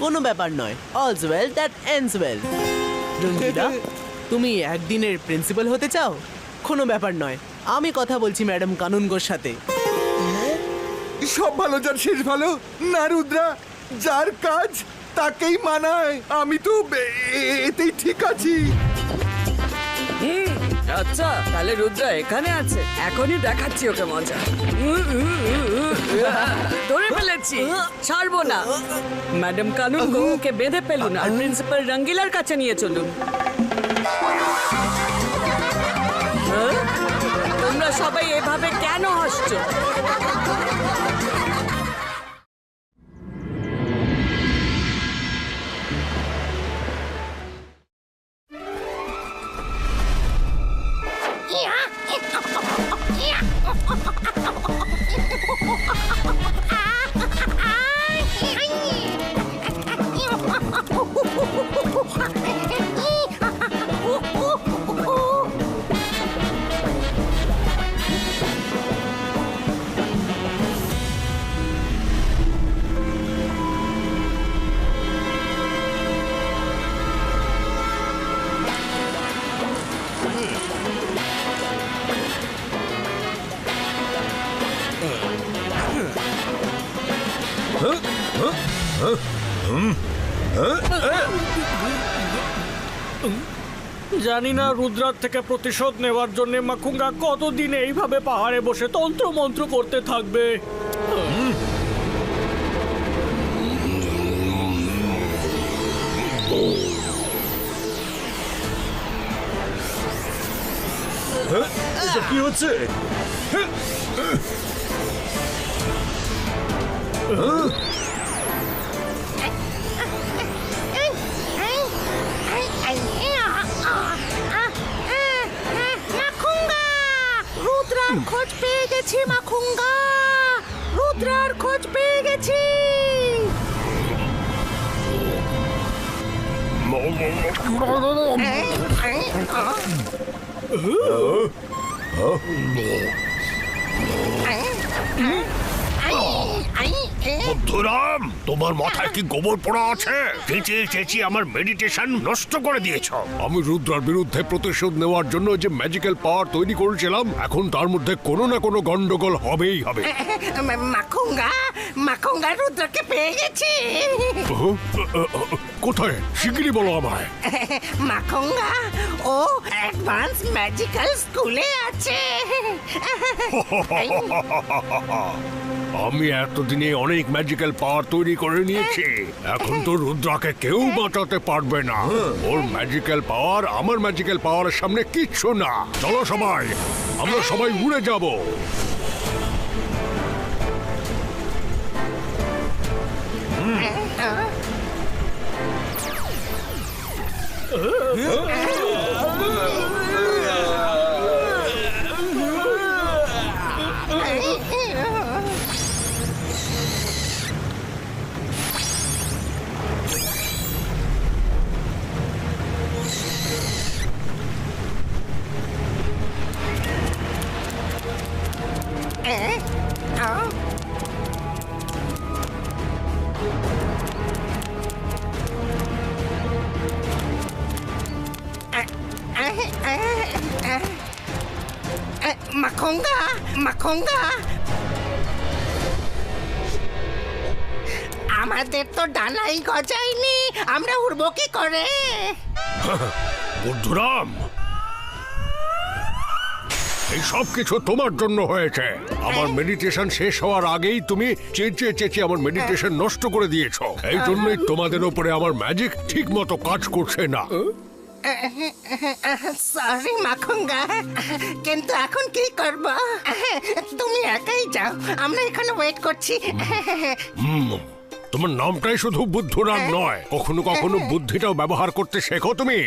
কোনো ব্যাপার নয়। All's well that ends well. Rangila, তুমি একদিনের প্রিন্সিপাল হতে চাও? কোনো ব্যাপার নয়, আমি কথা বলছি ম্যাডাম কানুনগোর সাথে। সব ভালো যার শেষ ভালো। না রুদ্রা, যার কাজ তাকেই মানায়। আমি তো এতেই ঠিক আছি। আচ্ছা, তাহলে রুদ্রা এখানে আছে। এখনই দেখাচ্ছি ওকে মজা। ধরে ফেলেছি, ছাড়বো না। ম্যাডাম কানুন ওকে বেঁধে ফেলুন আর প্রিন্সিপাল রঙ্গিলার কাছে নিয়ে চলুন। তোমরা সবাই এভাবে কেন হাসছো? জানি না রুদ্রার থেকে প্রতিশোধ নেওয়ার জন্য মাকুঙ্গা কতদিন এইভাবে পাহাড়ে বসে তন্ত্র মন্ত্র করতে থাকবে। এটা কি হচ্ছে? মাখুঙ্গা, রুদ্রার খোঁজ পেয়ে গেছি মাখুঙ্গা, রুদ্রার খোঁজ পেয়ে গেছি। বুদ্ধুরাম, তোমার মাথায় কি গোবর পোড়া আছে? চেঁচিয়ে চেঁচিয়ে আমার মেডিটেশন নষ্ট করে দিয়েছো। আমি রুদ্রার বিরুদ্ধে প্রতিশোধ নেওয়ার জন্য যে ম্যাজিক্যাল পাওয়ার তৈরি করেছিলাম, এখন তার মধ্যে কোনো না কোনো গন্ডগোল হবেই হবে। মাখুঙ্গা, মাখুঙ্গা রুদ্রকে পেয়ে গেছি। কোথায়? শিগগিরই বলো আমায়। মাখুঙ্গা, ও অ্যাডভান্স ম্যাজিক্যাল স্কুলে আছে। আমি এতদিনে অনেক ম্যাজিক্যাল পাওয়ার তৈরি করে নিয়েছি, এখন তো রুদ্রাকে কেউ বাঁচাতে পারবে না। ওর ম্যাজিক্যাল পাওয়ার আমার ম্যাজিক্যাল পাওয়ারের সামনে কিচ্ছু না। চলো সবাই, আমরা সবাই উড়ে যাব। মাখুঙ্গা, মাখুঙ্গা, আমাদের তো ডানাই গজায়নি, আমরা উড়বো কি করে? বুদ্ধুরাম, এই সব কিছু তোমার জন্য হয়েছে। আমার মেডিটেশন শেষ হওয়ার আগেই তুমি চেঁচিয়ে চেঁচিয়ে আমার মেডিটেশন নষ্ট করে দিয়েছো। এই জন্যই তোমাদের উপরে আমার ম্যাজিক ঠিক মতো কাজ করছে না। সরি মাখুঙ্গা, কিন্তু এখন কি করব? তুমি একাই যাও, আমরা এখানে ওয়েট করছি। তোমার নামটাই শুধু বুদ্ধুরাম নয়, কখনো কখনো বুদ্ধিটাও ব্যবহার করতে শেখো তুমি।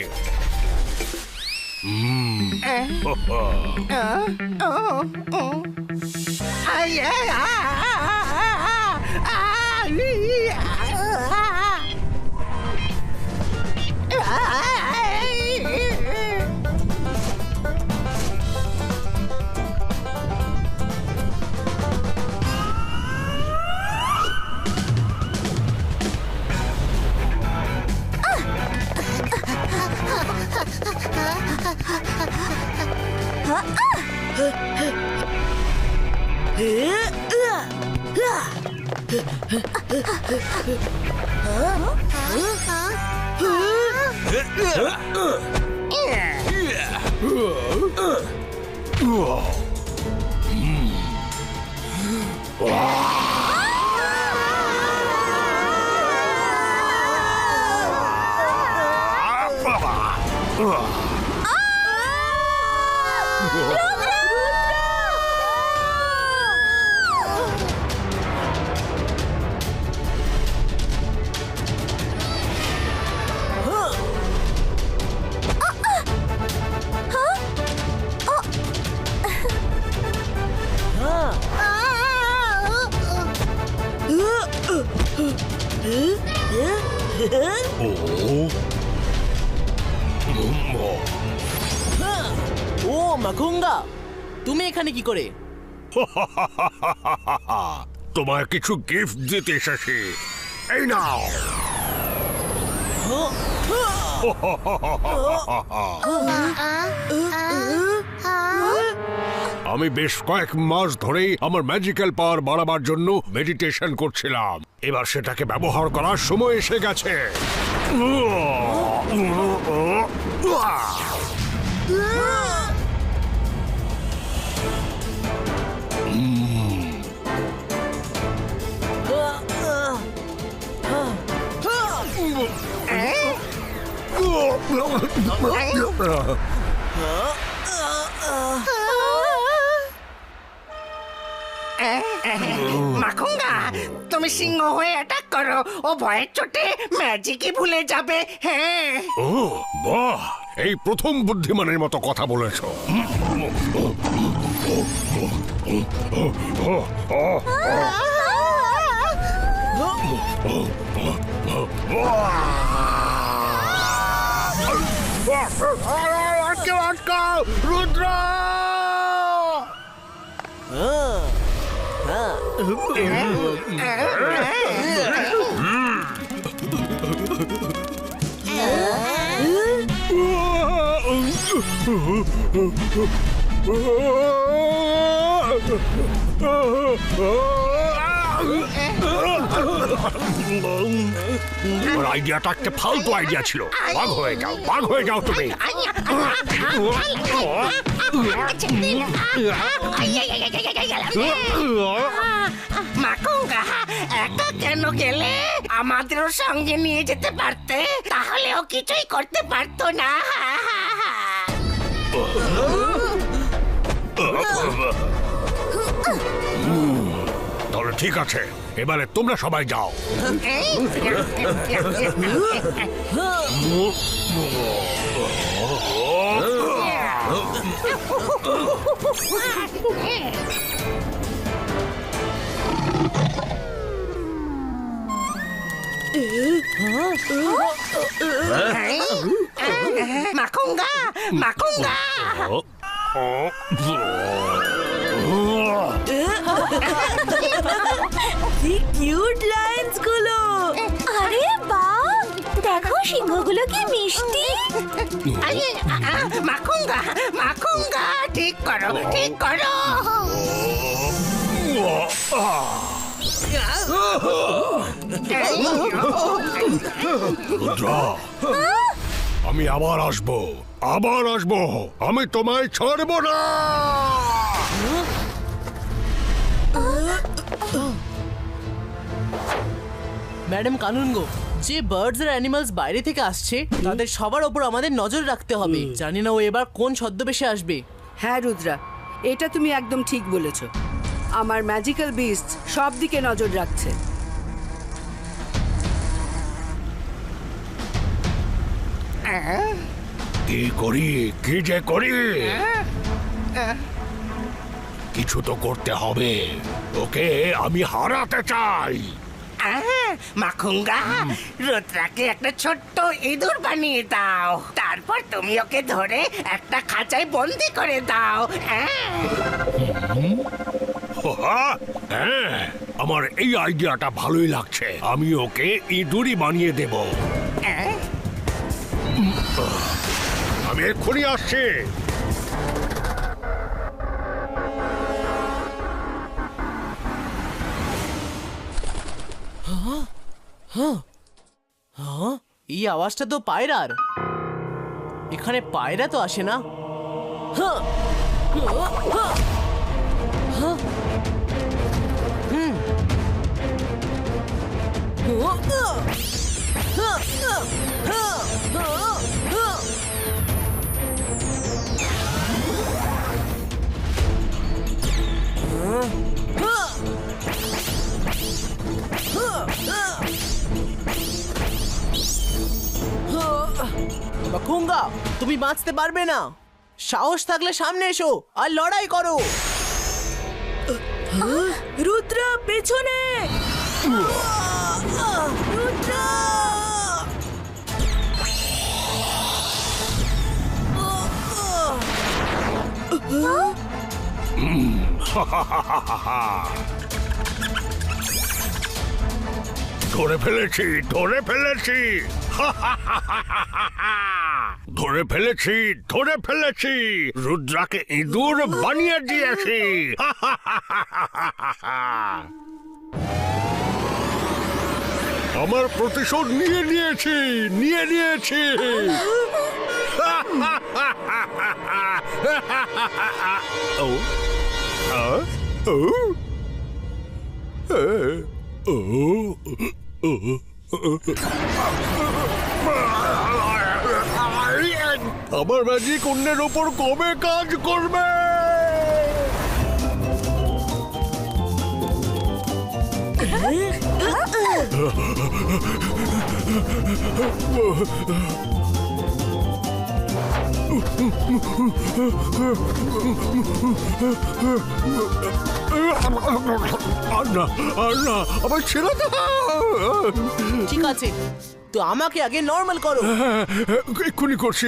ও মাকুঙ্গা, তুমি এখানে কি করে? তোমায় কিছু গিফট দিতে এসেছি, এই নাও। আমি বেশ কয়েক মাস ধরেই আমার ম্যাজিক্যাল পাওয়ার বাড়াবার জন্য মেডিটেশন করছিলাম। এবার সেটাকে ব্যবহার করার সময় এসে গেছে। মাখুঙ্গা, তুমি সিংহ হয়ে অ্যাটাক করো। ও ভয়ের চোটে ম্যাজিকই ভুলে যাবে। হ্যাঁ। ও বাহ, এই প্রথম বুদ্ধিমানের মতো কথা বলেছো। রুদ্র! আইডিয়াটা একটা ফালতু আইডিয়া ছিল। বাঘ হয়ে যাও, বাঘ হয়ে যাও তুমি। মাখুঙ্গা, একা কেন গেলে? আমাদেরও সঙ্গে নিয়ে যেতে পারতে, তাহলেও কিছুই করতে পারতো না। তাহলে ঠিক আছে, এবারে তোমরা সবাই যাও। মাখুঙ্গা, মাখুঙ্গা! কি কিউট লাইন্স গুলো! আরে বাহ, দেখো সিংহগুলো কি মিষ্টি। মাখুঙ্গা, মাখুঙ্গা, ঠিক করো, ঠিক করো। রুদ্র, আমি আবার আসবো, আবার আসবো। আমি তোমায় ছাড়বো না। ম্যাডাম কানুনগো, যে বার্ডস আর অ্যানিমালস বাইরে থেকে আসছে তাদের সবার ওপর আমাদের নজর রাখতে হবে। জানি না ও এবার কোন ছদ্মবেশে আসবে। হ্যাঁ রুদ্রা, এটা তুমি একদম ঠিক বলেছ। আমার ম্যাজিক্যাল বিস্ট সব দিকে নজর রাখছে। কি করি, কি যে করি? কিছু তো করতে হবে। ওকে আমি হারাতে চাই। মাখুঙ্গা, রুদ্রাকে একটা ছোট্ট ইঁদুর বানিয়ে দাও। তারপর তুমি ওকে ধরে একটা খাঁচায় বন্দি করে দাও। হ্যাঁ, আমার এই আইডিয়াটা ভালোই লাগছে। আমি ওকে ইঁদুরই বানিয়ে দেব। আমি এক্ষুনি আসছি। এই আওয়াজটা তো পায়রার। এখানে পায়রা তো আসে না। মাখুঙ্গা, তুমি বাঁচতে পারবে না। সাহস থাকলে সামনে এসো আর লড়াই করো। রুদ্রা, পেছনে! রুদ্রা! ধরে ফেলেছি, ধরে ফেলেছি। ধরে ফেলেছি, ধরে ফেলেছি, রুদ্রাকে ইঁদুর বানিয়ে দিয়েছি। আমার প্রতিশোধ নিয়ে নিয়েছি, নিয়ে নিয়েছি। ও ও আমার ম্যাজিক অন্যের ওপর কবে কাজ করবে? আমার ছেলে তো ঠিক আছে, তো আমাকে আগে নর্মাল করো। এক্ষুনি করছি।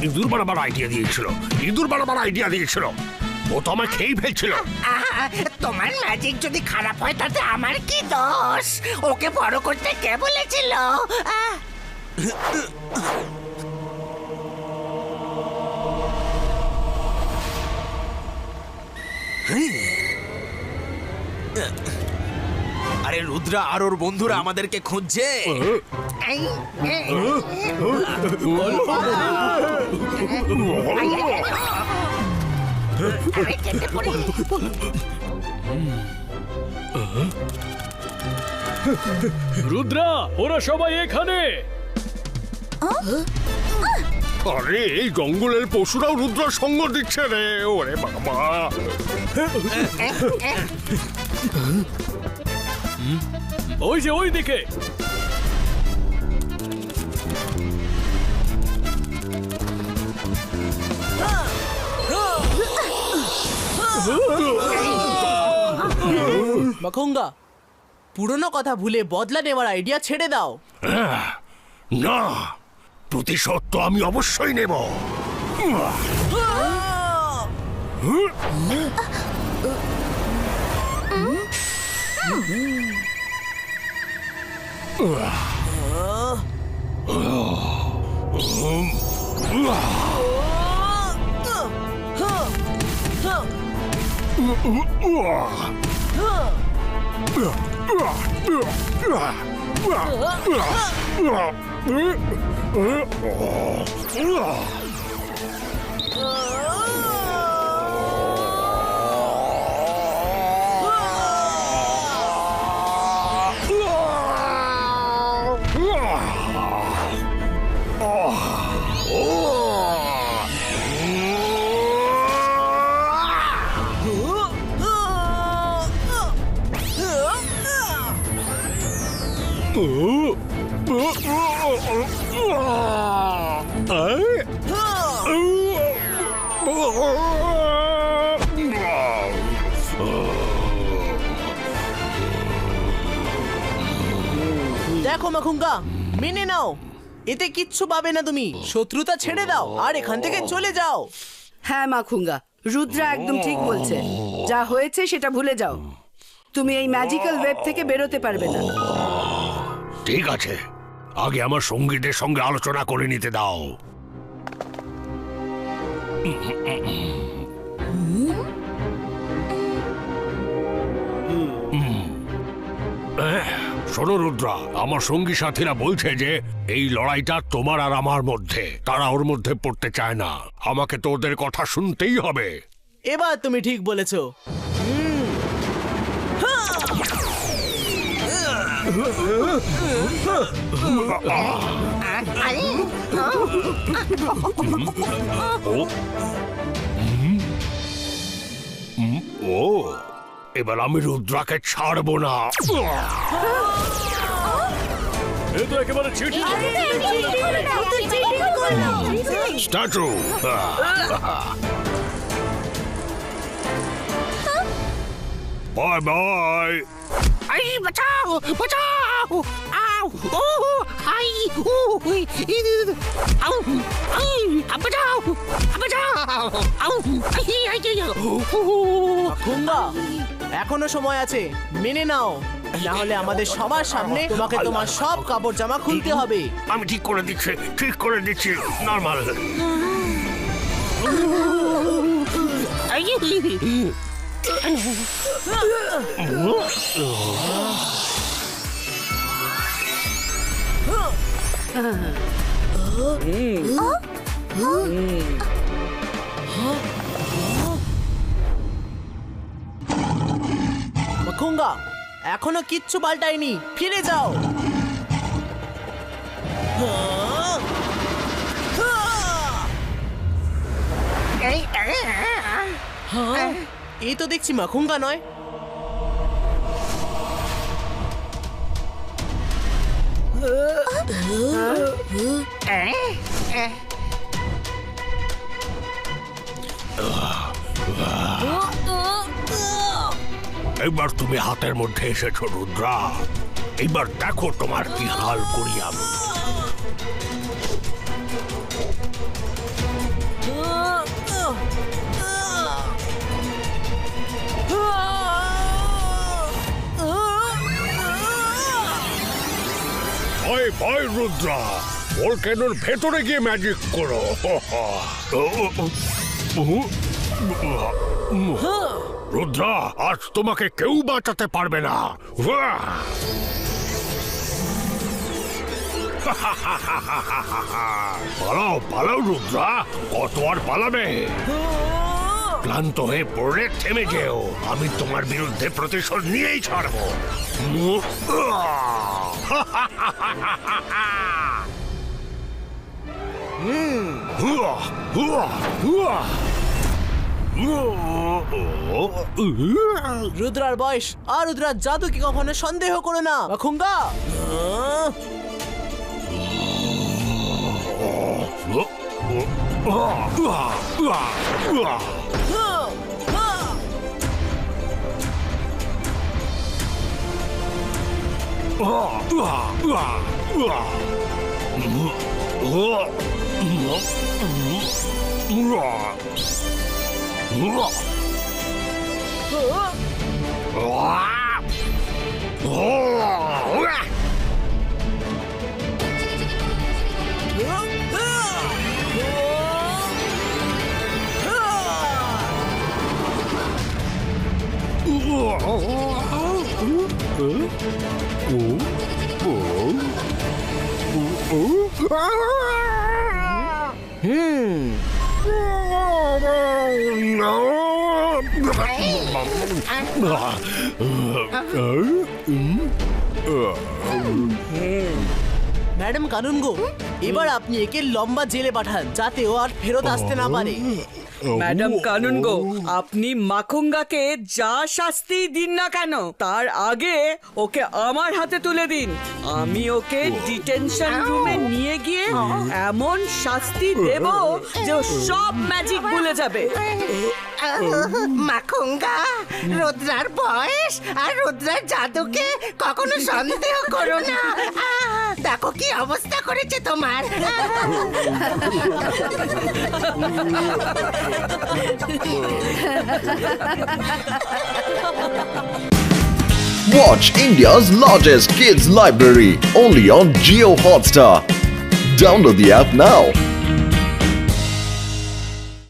ইঁদুর বানাবার আইডিয়া দিয়েছিল, ইঁদুর বানাবার আইডিয়া দিয়েছিল। ও তো আমায় খেয়েই ফেলছিল। তোমার ম্যাজিক যদি খারাপ হয় তাতে আমার কি দোষ? ওকে বড় করতে কে বলেছিল? আরে রুদ্রা আর ওর বন্ধুরা আমাদেরকে খুঁজছে। রুদ্রা, ওরা সবাই এখানে। আরে এই জঙ্গলের পশুরাও রুদ্রার সঙ্গ দিচ্ছে রে। ওরে বাবা, ওই যে ওই দিকে। মাখুঙ্গা, পুরনো কথা ভুলে বদলা নেওয়ার আইডিয়া ছেড়ে দাও। না, প্রতিশোধ তো আমি অবশ্যই নেব। দেখো মাখুঙ্গা, মেনে নাও, এতে কিচ্ছু পাবে না তুমি। শত্রুতা ছেড়ে দাও আর এখান থেকে চলে যাও। হ্যাঁ মাখুঙ্গা, রুদ্রা একদম ঠিক বলছে। যা হয়েছে সেটা ভুলে যাও। তুমি এই ম্যাজিক্যাল ওয়েব থেকে বেরোতে পারবে না। ঠিক আছে, আগে আমার সঙ্গীদের সঙ্গে আলোচনা করে নিতে দাও। শোনো রুদ্রা, আমার সঙ্গী সাথীরা বলছে যে এই লড়াইটা তোমার আর আমার মধ্যে। তারা ওর মধ্যে পড়তে চায় না। আমাকে তো ওদের কথা শুনতেই হবে। এবার তুমি ঠিক বলেছো। ও এবার আমি রুদ্রাকে ছাড়বো না। এ তো একেবারে চিঠি স্ট্যাচু বাই বাই। আই বাঁচাও বাঁচাও আউ ও আই ও আউ আই বাঁচাও বাঁচাও আউ আই আই মাখুঙ্গা, এখনো সময় আছে, মেনে নাও, না হলে আমাদের সবার সামনে তোমাকে তোমার সব কাপড় জামা খুলতে হবে। আমি ঠিক করে দিচ্ছি নরমাল। মাখুঙ্গা, এখনো কিচ্ছু পাল্টায়নি, ফিরে যাও। এই তো দেখছি মাখুঙ্গা নয়। এবার তুমি হাতের মধ্যে এসেছো রুদ্রা, এবার দেখো তোমার কি হাল করি আমি। ভয় ভয় রুদ্রা, ভলক্যানোর ভেতরে গিয়ে ম্যাজিক করো। রুদ্রা, আজ তোমাকে কেউ বাঁচাতে পারবে না। পালাও পালাও রুদ্রা, কত আর পালাবে? ক্লান্ত হয়ে পড়লে থেমে যেও, আমি তোমার বিরুদ্ধে প্রতিশোধ নিয়েই ছাড়বো। রুদ্রার বয়স আর রুদ্রার জাদুকে কখনো সন্দেহ করো না মাখুঙ্গা। ম্যাডাম কানুনগো, এবার আপনি একে লম্বা জেলে পাঠান যাতে ও আর ফেরত আসতে না পারে। ম্যাডাম কানুনগো, আপনি মাখুঙ্গাকে যা শাস্তি দিন না কেন তার আগে ওকে আমার হাতে তুলে দিন। আমি ওকে ডিটেনশন রুমে নিয়ে গিয়ে এমন শাস্তি দেব যে ও সব ম্যাজিক ভুলে যাবে। মাখুঙ্গা, রুদ্রার বয়স আর রুদ্রার জাদুকে কখনো সন্দেহ করো না। দেখো কি অবস্থা করেছে তোমার। Watch India's largest kids library only on Jio Hotstar. Download the app now.